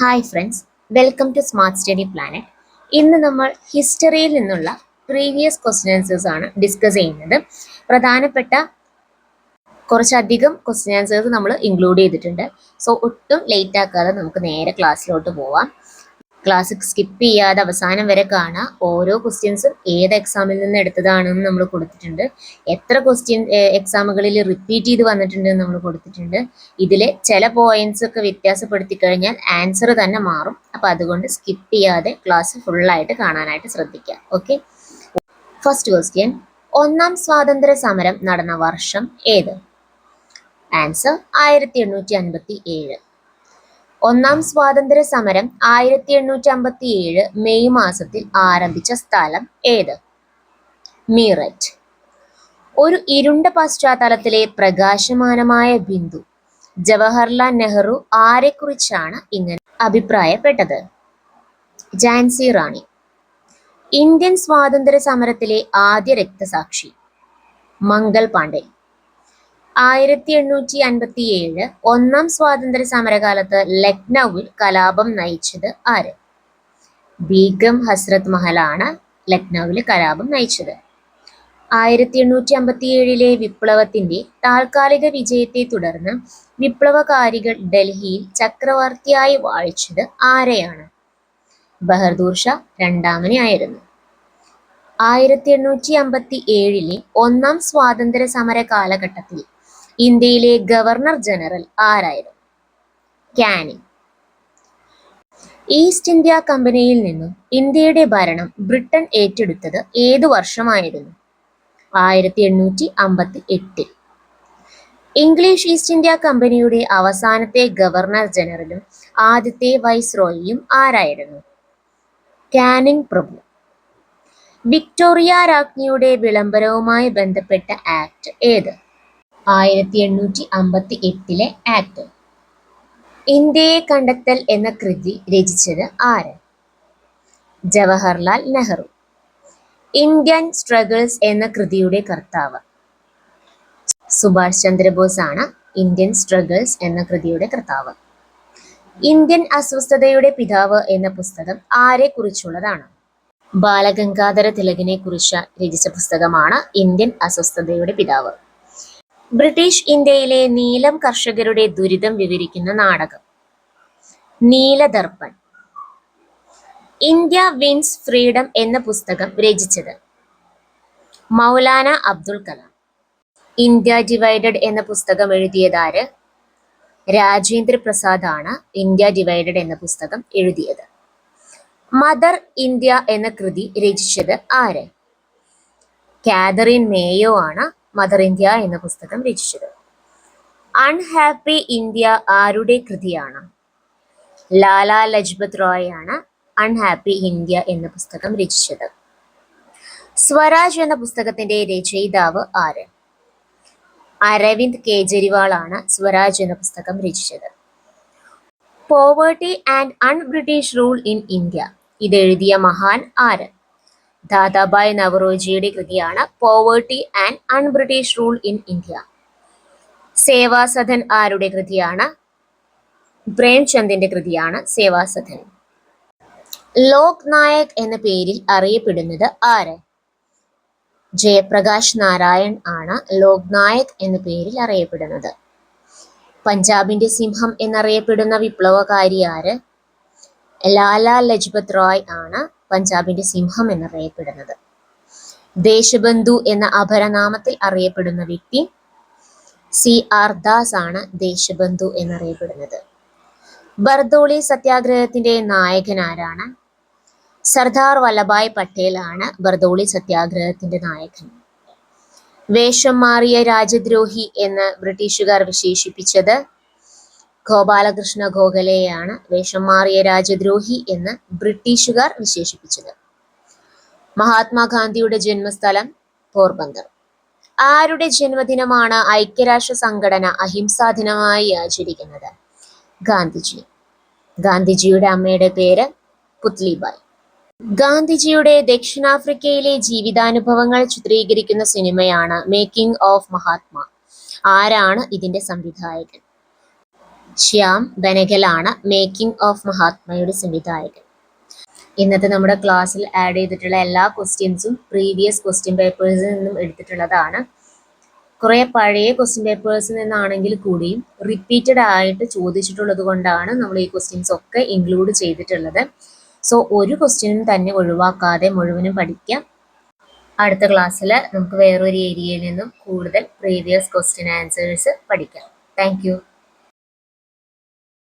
Hi friends, welcome to smart study planet. ഇന്ന് നമ്മൾ ഹിസ്റ്ററിയിൽ നിന്നുള്ള പ്രീവിയസ് ക്വസ്റ്റ്യൻ ആൻസേഴ്സ് ആണ് ഡിസ്കസ് ചെയ്യുന്നത്. പ്രധാനപ്പെട്ട കുറച്ചധികം ക്വസ്റ്റ്യൻ ആൻസേഴ്സ് നമ്മൾ ഇൻക്ലൂഡ് ചെയ്തിട്ടുണ്ട്. സോ ഒട്ടും ലേറ്റ് ആക്കാതെ നമുക്ക് നേരെ ക്ലാസ്സിലോട്ട് പോവാം. ക്ലാസ് സ്കിപ്പ് ചെയ്യാതെ അവസാനം വരെ കാണുക. ഓരോ ക്വസ്റ്റ്യൻസും ഏത് എക്സാമിൽ നിന്ന് എടുത്തതാണെന്ന് നമ്മൾ കൊടുത്തിട്ടുണ്ട്. എത്ര ക്വസ്റ്റ്യൻ എക്സാമുകളിൽ റിപ്പീറ്റ് ചെയ്ത് വന്നിട്ടുണ്ട് നമ്മൾ കൊടുത്തിട്ടുണ്ട്. ഇതിൽ ചില പോയിന്റ്സ് ഒക്കെ വ്യത്യാസപ്പെടുത്തി കഴിഞ്ഞാൽ ആൻസർ തന്നെ മാറും. അപ്പോൾ അതുകൊണ്ട് സ്കിപ്പ് ചെയ്യാതെ ക്ലാസ് ഫുള്ളായിട്ട് കാണാനായിട്ട് ശ്രദ്ധിക്കുക. ഓക്കെ, ഫസ്റ്റ് ക്വസ്റ്റ്യൻ, ഒന്നാം സ്വാതന്ത്ര്യ സമരം നടന്ന വർഷം ഏത്? ആൻസർ 1857. ഒന്നാം സ്വാതന്ത്ര്യ സമരം 1857 മെയ് മാസത്തിൽ ആരംഭിച്ച സ്ഥലം ഏത്? മീററ്റ്. ഒരു ഇരുണ്ട പശ്ചാത്തലത്തിലെ പ്രകാശമാനമായ ബിന്ദു. ജവഹർലാൽ നെഹ്റു ആരെക്കുറിച്ചാണ് ഇങ്ങനെ അഭിപ്രായപ്പെട്ടത്? ഝാൻസി റാണി. ഇന്ത്യൻ സ്വാതന്ത്ര്യ സമരത്തിലെ ആദ്യ രക്തസാക്ഷി മംഗൾ പാണ്ഡെ. 1857 ഒന്നാം സ്വാതന്ത്ര്യ സമരകാലത്ത് ലക്നൌവിൽ കലാപം നയിച്ചത് ആര്? ബീഗം ഹസ്രത് മഹലാണ് ലക്നൌവിൽ കലാപം നയിച്ചത്. 1857 വിപ്ലവത്തിന്റെ താൽക്കാലിക വിജയത്തെ തുടർന്ന് വിപ്ലവകാരികൾ ഡൽഹിയിൽ ചക്രവർത്തിയായി വാഴിച്ചത് ആരെയാണ്? ബഹദൂർ ഷാ രണ്ടാമനെ ആയിരുന്നു. 1857 ഒന്നാം സ്വാതന്ത്ര്യ സമര കാലഘട്ടത്തിൽ ഇന്ത്യയിലെ ഗവർണർ ജനറൽ ആരായിരുന്നു? കാനിങ്. ഈസ്റ്റ് ഇന്ത്യ കമ്പനിയിൽ നിന്നും ഇന്ത്യയുടെ ഭരണം ബ്രിട്ടൻ ഏറ്റെടുത്തത് ഏതു വർഷമായിരുന്നു? 1858. ഇംഗ്ലീഷ് ഈസ്റ്റ് ഇന്ത്യ കമ്പനിയുടെ അവസാനത്തെ ഗവർണർ ജനറലും ആദ്യത്തെ വൈസ്രോയിയും ആരായിരുന്നു? കാനിങ് പ്രഭു. വിക്ടോറിയ രാജ്ഞിയുടെ വിളംബരവുമായി ബന്ധപ്പെട്ട ആക്ട് ഏത്? 1858 ആക്ട്. ഇന്ത്യയെ കണ്ടെത്തൽ എന്ന കൃതി രചിച്ചത് ആര്? ജവഹർലാൽ നെഹ്റു. ഇന്ത്യൻ സ്ട്രഗിൾസ് എന്ന കൃതിയുടെ കർത്താവ് സുഭാഷ് ചന്ദ്രബോസ് ആണ്. ഇന്ത്യൻ സ്ട്രഗിൾസ് എന്ന കൃതിയുടെ കർത്താവ്. ഇന്ത്യൻ അസ്വസ്ഥതയുടെ പിതാവ് എന്ന പുസ്തകം ആരെ കുറിച്ചുള്ളതാണ്? ബാലഗംഗാധര തിലകിനെ കുറിച്ച് രചിച്ച പുസ്തകമാണ് ഇന്ത്യൻ അസ്വസ്ഥതയുടെ പിതാവ്. ബ്രിട്ടീഷ് ഇന്ത്യയിലെ നീലം കർഷകരുടെ ദുരിതം വിവരിക്കുന്ന നാടകം നീലദർപ്പൺ. ഇന്ത്യ വിൻസ് ഫ്രീഡം എന്ന പുസ്തകം രചിച്ചത് മൗലാന അബ്ദുൽ കലാം. ഇന്ത്യ ഡിവൈഡഡ് എന്ന പുസ്തകം എഴുതിയതാര്? രാജേന്ദ്ര പ്രസാദ് ആണ് ഇന്ത്യ ഡിവൈഡഡ് എന്ന പുസ്തകം എഴുതിയത്. മദർ ഇന്ത്യ എന്ന കൃതി രചിച്ചത് ആര്? കാതറിൻ മേയോ ആണ് മദർ ഇന്ത്യ എന്ന പുസ്തകം രചിച്ചത്. അൺഹാപ്പി ഇന്ത്യ ആരുടെ കൃതിയാണ്? ലാലാ ലജ്പത് റായ് ആണ് അൺഹാപ്പി ഇന്ത്യ എന്ന പുസ്തകം രചിച്ചത്. സ്വരാജ് എന്ന പുസ്തകത്തിന്റെ രചയിതാവ് ആര്? അരവിന്ദ് കെജ്രിവാൾ ആണ് സ്വരാജ് എന്ന പുസ്തകം രചിച്ചത്. Poverty and unBritish rule in India ഇതെഴുതിയ മഹാൻ ആര്? ദാദാബായ് നവറോജിയുടെ കൃതിയാണ് poverty and unBritish rule in India. Sevasadan ആരുടെ കൃതിയാണ്? പ്രേംചന്ദിന്റെ കൃതിയാണ് സേവാസദൻ. ലോക് നായക് എന്ന പേരിൽ അറിയപ്പെടുന്നത് ആര്? ജയപ്രകാശ് നാരായൺ ആണ് ലോക് നായക് എന്ന പേരിൽ അറിയപ്പെടുന്നത്. പഞ്ചാബിന്റെ സിംഹം എന്നറിയപ്പെടുന്ന വിപ്ലവകാരി ആര്? ലാലാ ലജ്പത് റായ് ആണ് പഞ്ചാബിന്റെ സിംഹം എന്നറിയപ്പെടുന്നത്. ദേശബന്ധു എന്ന അപരനാമത്തിൽ അറിയപ്പെടുന്ന വ്യക്തി CR ദാസ് ആണ് ദേശബന്ധു എന്നറിയപ്പെടുന്നത്. ബർദോളി സത്യാഗ്രഹത്തിന്റെ നായകൻ ആരാണ്? സർദാർ വല്ലഭായ് പട്ടേൽ ആണ് ബർദോളി സത്യാഗ്രഹത്തിന്റെ നായകൻ. വേഷം മാറിയ രാജദ്രോഹി എന്ന് ബ്രിട്ടീഷുകാർ വിശേഷിപ്പിച്ചത് ഗോപാലകൃഷ്ണ ഗോഖലെയാണ് വേഷം മാറിയ രാജദ്രോഹി എന്ന് ബ്രിട്ടീഷുകാർ വിശേഷിപ്പിച്ചത്. മഹാത്മാഗാന്ധിയുടെ ജന്മസ്ഥലം പോർബന്ദർ. ആരുടെ ജന്മദിനമാണ് ഐക്യരാഷ്ട്ര സംഘടന അഹിംസാ ദിനമായി ആചരിക്കുന്നത്? ഗാന്ധിജി. ഗാന്ധിജിയുടെ അമ്മയുടെ പേര് പുത്ലിബായ്. ഗാന്ധിജിയുടെ ദക്ഷിണാഫ്രിക്കയിലെ ജീവിതാനുഭവങ്ങൾ ചിത്രീകരിക്കുന്ന സിനിമയാണ് മേക്കിംഗ് ഓഫ് മഹാത്മ. ആരാണ് ഇതിന്റെ സംവിധായകൻ? ശ്യാം ബനഗലാണ് മേക്കിംഗ് ഓഫ് മഹാത്മയുടെ സംവിധായകൻ. ഇന്നത്തെ നമ്മുടെ ക്ലാസ്സിൽ ആഡ് ചെയ്തിട്ടുള്ള എല്ലാ ക്വസ്റ്റ്യൻസും പ്രീവിയസ് ക്വസ്റ്റ്യൻ പേപ്പേഴ്സിൽ നിന്നും എടുത്തിട്ടുള്ളതാണ്. കുറേ പഴയ ക്വസ്റ്റ്യൻ പേപ്പേഴ്സിൽ നിന്നാണെങ്കിൽ കൂടിയും റിപ്പീറ്റഡ് ആയിട്ട് ചോദിച്ചിട്ടുള്ളത് കൊണ്ടാണ് നമ്മൾ ഈ ക്വസ്റ്റ്യൻസ് ഒക്കെ ഇൻക്ലൂഡ് ചെയ്തിട്ടുള്ളത്. സോ ഒരു ക്വസ്റ്റ്യനും തന്നെ ഒഴിവാക്കാതെ മുഴുവനും പഠിക്കാം. അടുത്ത ക്ലാസ്സിൽ നമുക്ക് വേറൊരു ഏരിയയിൽ നിന്നും കൂടുതൽ പ്രീവിയസ് ക്വസ്റ്റ്യൻ ആൻസേഴ്സ് പഠിക്കാം. താങ്ക്